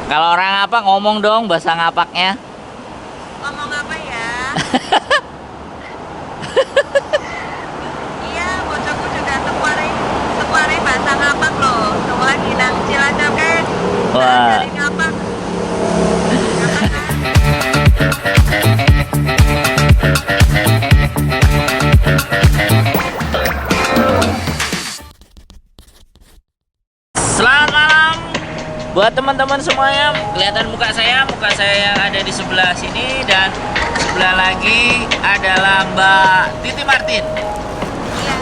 Kalau orang apa ngomong dong bahasa ngapaknya. Ngomong apa ya? Iya, bocahku juga sekuare bahasa ngapak loh. Semua lagi nang Cilacap kan. Wah. Dari ngapak. Selamat malam buat teman-teman semuanya. Kelihatan muka saya yang ada di sebelah sini, dan sebelah lagi adalah Mbak Titi Martin. Iya.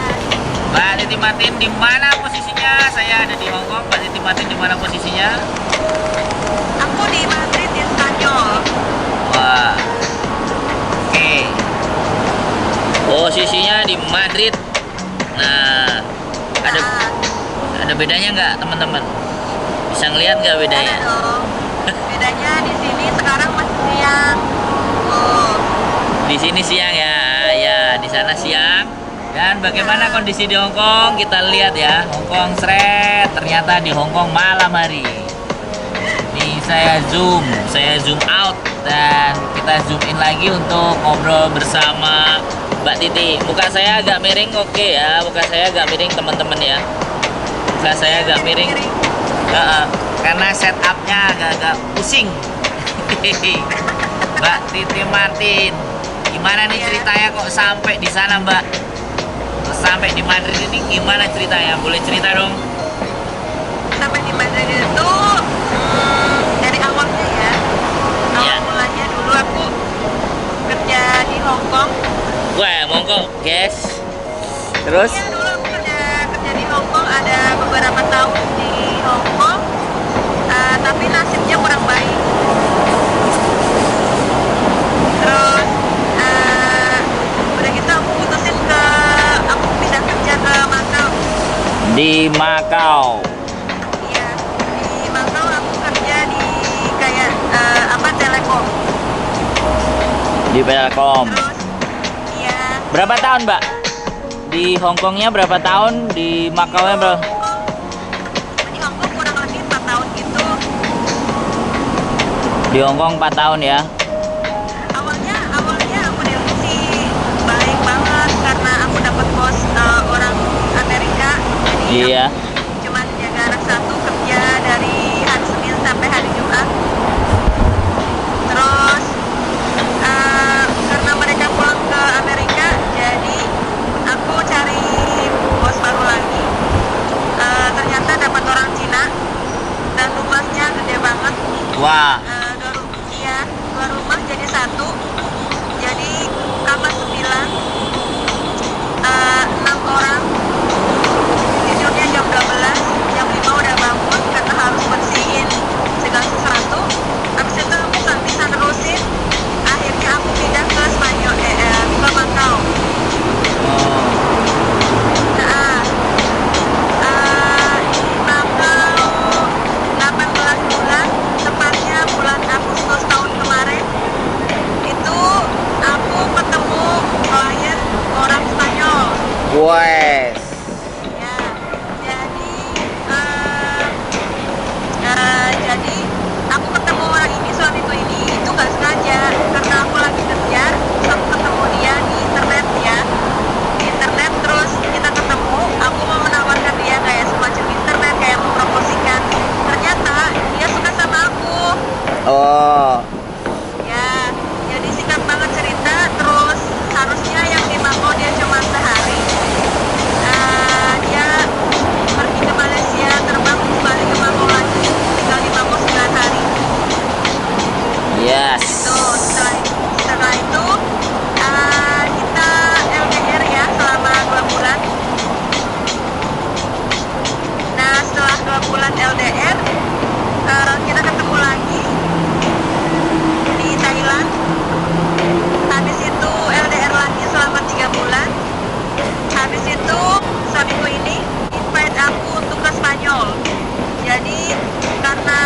Mbak Titi Martin di mana posisinya? Saya ada di Hong Kong. Mbak Titi Martin di mana posisinya? Aku di Madrid di Spanyol. Wah. Oke. Posisinya di Madrid. Nah, ada bedanya nggak teman-teman? Bisa ngelihat nggak bedanya? Ada dong. Bedanya di sini sekarang masih siang. Oh. Di sini siang ya, ya di sana siang. Dan bagaimana kondisi di Hong Kong? Kita lihat ya, Hong Kong seret. Ternyata di Hong Kong malam hari. Nih saya zoom out dan kita zoom in lagi untuk ngobrol bersama Mbak Titi. Muka saya agak miring, oke ya. Muka saya agak miring teman-teman ya. Muka saya agak miring. Karena setupnya agak-agak pusing. Mbak Titi Martin, gimana nih ceritanya kok sampai di sana Mbak? Kok sampai di Madrid ini gimana ceritanya? Boleh cerita dong? Sampai di Madrid itu dari awalnya ya. Iya. Awal mulanya dulu aku kerja di Hong Kong. Wah, monggo guys. Terus? Iya, dulu aku kerja di Hong Kong, ada beberapa tahun di Hong Kong. Tapi nasibnya kurang baik. Terus udah gitu aku putusin aku pindah kerja ke Makau. Di Makau. Iya, di Makau aku kerja di kayak Telekom. Di Telkom. Terus iya. Berapa tahun Mbak? Di Hong Kongnya berapa tahun? Di Makau-nya berapa? Di Hong Kong kurang lebih 4 tahun gitu. Di Hong Kong 4 tahun ya. Awalnya aku sih baik banget karena aku dapat bos orang Amerika. Jadi Iya. aku cuman jaga anak satu, kerja dari hari Senin sampai hari Jumat. Terus karena mereka pulang ke Amerika, jadi aku cari bos baru lagi. Ternyata dapat orang Cina dan rumahnya gede banget. Wah. Dua rumah jadi satu, jadi kamar 9, 6 orang, tidurnya jam 12, jam 5 udah bangun karena harus bersihin segala sesuatu. Habis itu aku nggak bisa nerusin, akhirnya aku pindah ke Spanyol, ke Makau. Nah, di Makau 18 bulan, tepatnya bulan Agustus tahun kemarin, itu aku ketemu klien orang Spanyol. Wes. Ya, jadi aku ketemu orang ini, suamiku ini itu nggak sengaja karena aku lagi kerja, terus aku ketemu dia di internet ya, di internet. Terus kita ketemu, aku mau menawarkan dia kayak semacam internet, kayak mempromosikan. Ternyata dia suka sama aku. Oh. Ya, jadi singkat banget cerita. Terus harusnya yang di Makau dia cuma sehari. Dia pergi ke Malaysia, terbang balik ke Makau lagi, tinggal di Makau 9 hari. Yes. Setelah itu kita LDR ya selama 2 bulan. Nah, setelah 2 bulan LDR, kita ketemu lagi di Thailand. Habis itu LDR lagi selama 3 bulan. Habis itu suamiku ini invite aku untuk ke Spanyol. Jadi karena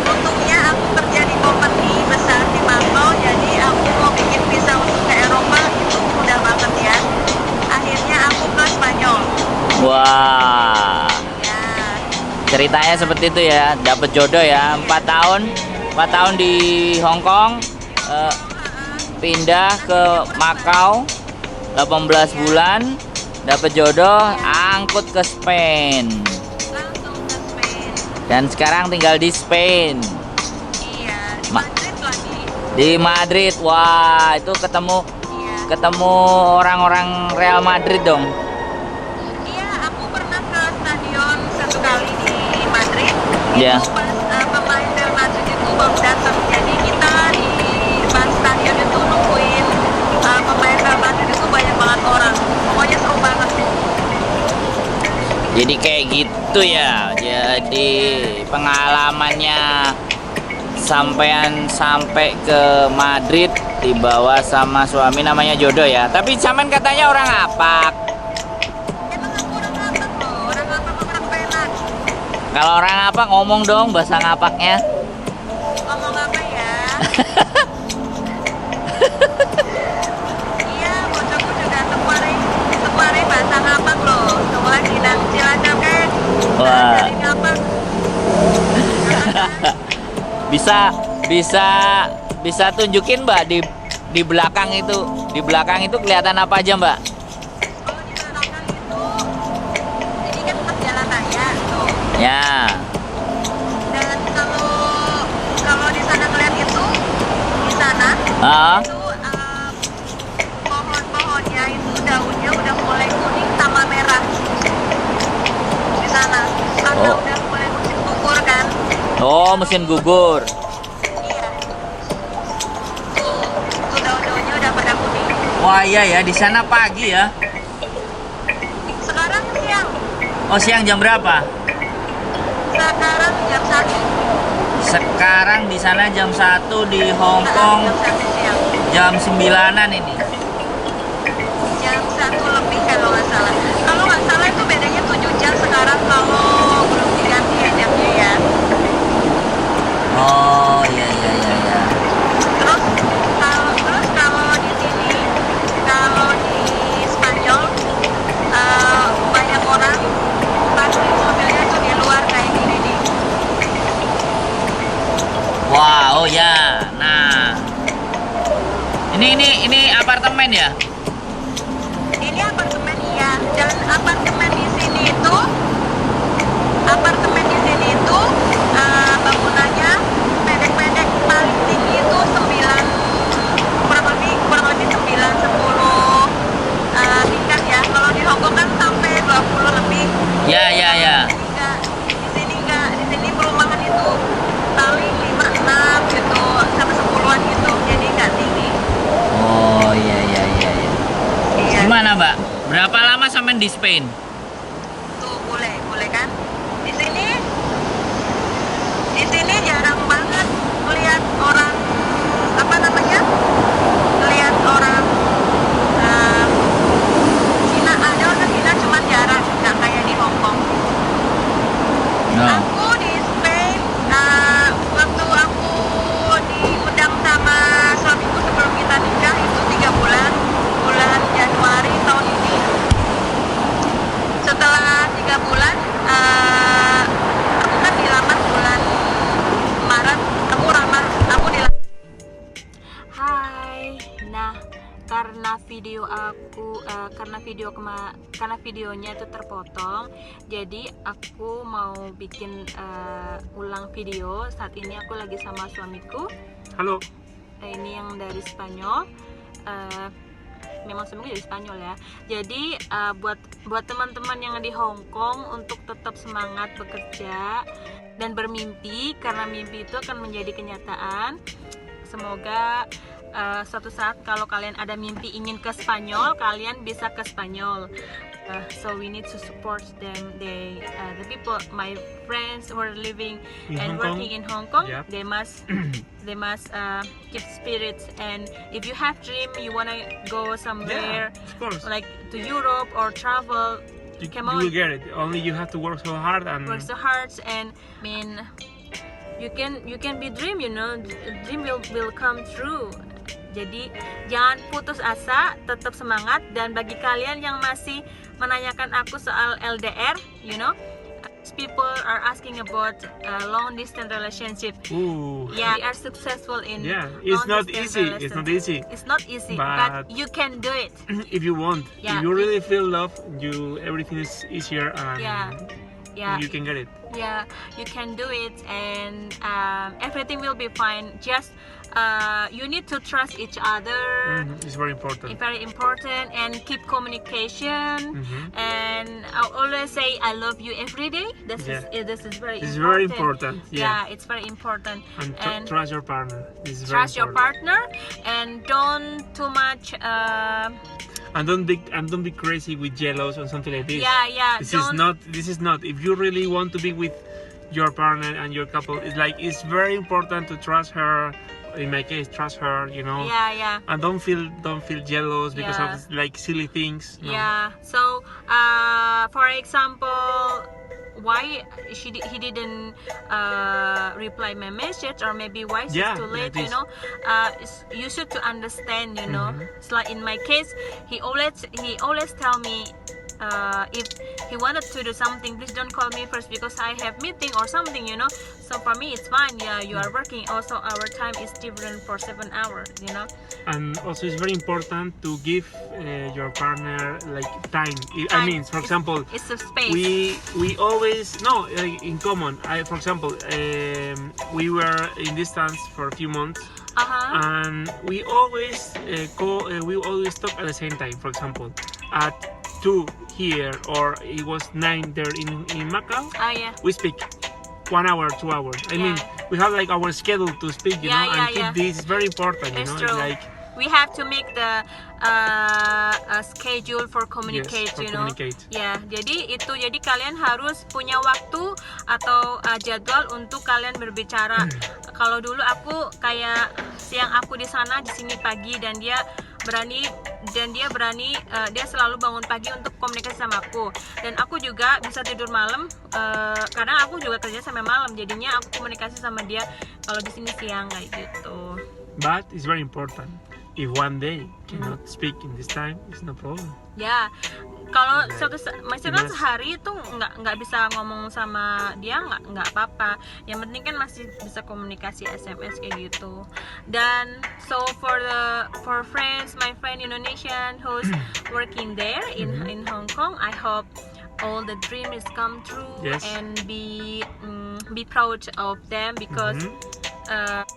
untungnya aku kerja di company besar di Makau, jadi aku mau bikin visa untuk ke Eropa itu mudah banget ya. Akhirnya aku ke Spanyol. Wah. Ya. ceritanya seperti itu ya, dapat jodoh ya, 4 tahun di Hong Kong, pindah ke Makau 18 bulan, dapat jodoh, angkut ke Spain, langsung ke Spain. dan sekarang tinggal di Spain, Iya, di Ma- Madrid lagi. di Madrid. Wah, itu ketemu Iya. orang-orang Real Madrid dong. Iya, aku pernah ke stadion satu kali di Madrid. Iya. Itu pas pemain Real Madrid itu baru datang. Jadi kita di pas stadion itu nungguin pemain Real Madrid itu banyak banget orang. Pokoknya seru banget. Jadi kayak gitu ya. Jadi pengalamannya sampai ke Madrid dibawa sama suami, namanya jodoh ya. Tapi Saman katanya orang Apak. Emang aku orang Batak loh, orang Batak sama orang Penan. Kalau orang Apak ngomong dong bahasa ngapaknya. Ngomong apa ya? Iya, bocahku juga sepuare bahasa ngapak loh. Semua lagi nang Cilacap kan. Wah. Dari ngapak. Bisa tunjukin Mbak di belakang itu. Di belakang itu kelihatan apa aja Mbak? Oh, di belakang itu. Jadi kan pas jalan raya tuh. Ya. Dan kalau di sana ngeliat itu, di sana Ah, itu pohon-pohonnya itu daunnya udah mulai kuning sama merah. Di sana karena Oh. udah mulai musim gugur kan. oh mesin gugur. Iya. Tuh daun-daunnya udah pada kuning. Wah iya ya, di sana pagi ya. Sekarang siang. Oh siang jam berapa? Sekarang jam 1. Sekarang di sana jam 1, di Hong Kong Jam 1 siang. jam 9-an ini. Jam 1 lebih kalau nggak salah. Kalau nggak salah itu bedanya 7 jam sekarang kalau belum diganti ya jamnya ya. Oh iya iya iya iya. Terus kalau di sini, kalau di Spanyol banyak orang parkir mobilnya itu di luar kayak gini nih. Wah, oh ya. Nah. Ini apartemen ya? Ini apartemen iya, dan apartemen di sini itu bangunannya pendek-pendek, paling tinggi itu 9, kurang lebih 9 10 tingkat ya. Kalau di Hongkong kan sampai 20 lebih. Ya ya ya. Enggak, di sini perumahan itu paling 5 6 gitu sampai 10-an gitu. Jadi nggak tinggi. Oh iya iya iya iya. Iya. Gimana, Mbak? Berapa lama sampai di Spain? Tuh boleh kan? Di sini jarang banget melihat orang melihat orang Cina. Ada orang Cina cuman jarang, nggak kayak di Hong Kong. No. Aku di Spain waktu aku diundang sama suamiku sebelum kita nikah itu 3 bulan Januari tahun ini. Setelah 3 bulan aku kan dilamar bulan Maret. Aku dilamar. Hai, nah karena videonya itu terpotong, jadi aku mau bikin ulang video. Saat ini aku lagi sama suamiku. Halo. Ini yang dari Spanyol. Memang semuanya dari Spanyol ya. Jadi buat teman-teman yang di Hong Kong untuk tetap semangat bekerja dan bermimpi, karena mimpi itu akan menjadi kenyataan. Semoga suatu saat kalau kalian ada mimpi ingin ke Spanyol, kalian bisa ke Spanyol. So we need to support them. The people, my friends who are living In and Hong Kong? working in Hong Kong, Yep. they must keep spirits. And if you have dream, you wanna go somewhere Yeah, of course. like to Europe or travel, You come will on, get it. Only you have to work so hard and work so hard. And I mean, you can be dream, dream will come true. Jadi jangan putus asa, tetap semangat. Dan bagi kalian yang masih menanyakan aku soal LDR, are asking about long distance relationship. Ooh. Yeah, we are successful in Yeah, it's not long-distance easy. It's not relationship. easy. It's not easy, But- but you can do it. If you want, Yeah. if you really feel love, everything is easier and Yeah, you can get it. yeah, you can do it, and everything will be fine. Just you need to trust each other. It's very important. It's very important, and keep communication. Mhm. And I always say I love you every day. This is very It's important. very important. Yeah, it's very important. And trust your partner. It's very Trust your important. partner, and don't too much. And don't be crazy with jealous or something like this. Yeah. This is don't. not. If you really want to be with your partner and your couple, it's very important to trust her. In my case, trust her. Yeah. And don't feel jealous because Yeah. of like silly things. No. Yeah. So, for example, why he didn't reply my message, or maybe why she's Yeah, too late, like this. you should to understand, Mhm. It's like in my case, he always tell me, if he wanted to do something, please don't call me first because I have meeting or something, so for me it's fine. Yeah, you are working, also our time is different for 7 hours, And also, it's very important to give your partner like time. I Time. mean, for example, It's a space. we always in common. For example, we were in distance for a few months, and we always we always talk at the same time. For example, at 2 here, or it was 9 there in Macau. Yeah. We speak 1 hour, 2 hours. I mean, we have like our schedule to speak, Yeah, and keep yeah. this. It's very important, It's It's true. like We have to make the a schedule for communicate, for communicate. Ya, jadi kalian harus punya waktu atau jadwal untuk kalian berbicara. Kalau dulu aku kayak siang aku di sana, di sini pagi, dan dia berani dia selalu bangun pagi untuk komunikasi sama aku, dan aku juga bisa tidur malam karena aku juga kerja sampai malam, jadinya aku komunikasi sama dia kalau di sini siang kayak gitu. But it's very important. If one day cannot speak in this time, it's no problem. Ya, kalau misalkan Yes. sehari itu nggak bisa ngomong sama dia, nggak apa-apa. Yang penting kan masih bisa komunikasi SMS kayak gitu. Dan so for friends, my friend Indonesian who's working there in Hong Kong, I hope all the dream is come true. Yes. And be proud of them because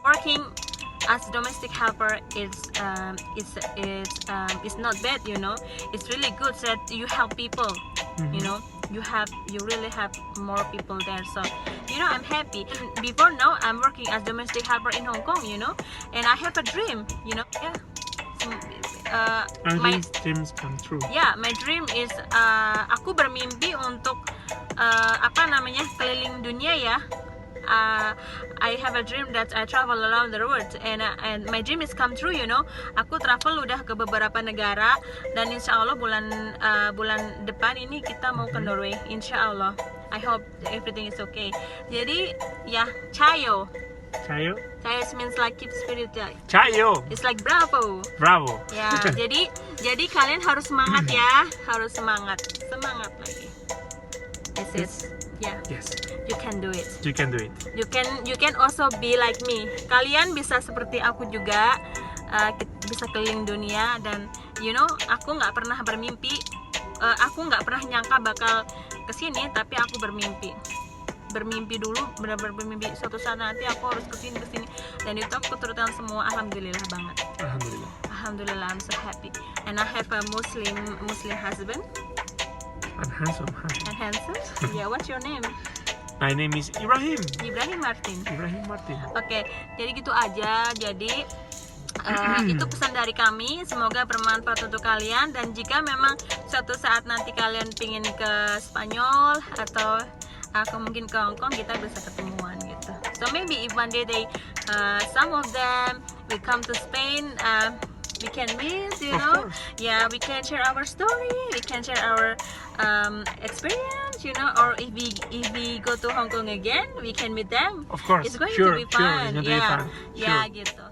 working as domestic helper is not bad, it's really good that you help people. You really have more people there, so I'm happy. Before now I'm working as domestic helper in Hong Kong, and I have a dream, And my these dreams come true. my dream is aku bermimpi untuk keliling dunia ya. I have a dream that I travel around the world, and my dream is come true. Aku travel udah ke beberapa negara, dan insya Allah bulan depan ini kita mau ke Norway, insya Allah. I hope everything is okay. Jadi ya, chayo. Chayo? Chayo means like keep spirit. Chayo! It's like bravo. Bravo! Ya, jadi kalian harus semangat ya, harus semangat lagi. This is Yes, you can do it. you can do it. You can also be like me. Kalian bisa seperti aku juga, bisa keliling dunia, dan aku nggak pernah bermimpi, aku nggak pernah nyangka bakal kesini, tapi aku bermimpi dulu, benar-benar bermimpi suatu saat nanti aku harus kesini, dan itu aku keturutan semua. Alhamdulillah banget. Alhamdulillah, I'm so happy, and I have a Muslim husband. And handsome. Yeah, what's your name? My name is Ibrahim. Ibrahim Martin. Oke, jadi gitu aja. Jadi itu pesan dari kami. Semoga bermanfaat untuk kalian. Dan jika memang suatu saat nanti kalian pingin ke Spanyol atau mungkin ke Hong Kong, kita bisa ketemuan gitu. So maybe if one day some of them will come to Spain, we can meet, Of course. Yeah, we can share our story, we can share our experience, or if we go to Hong Kong again, we can meet them. Of course. It's going Sure, to be sure, fun. it's going to be fun. Yeah, Sure. gitu.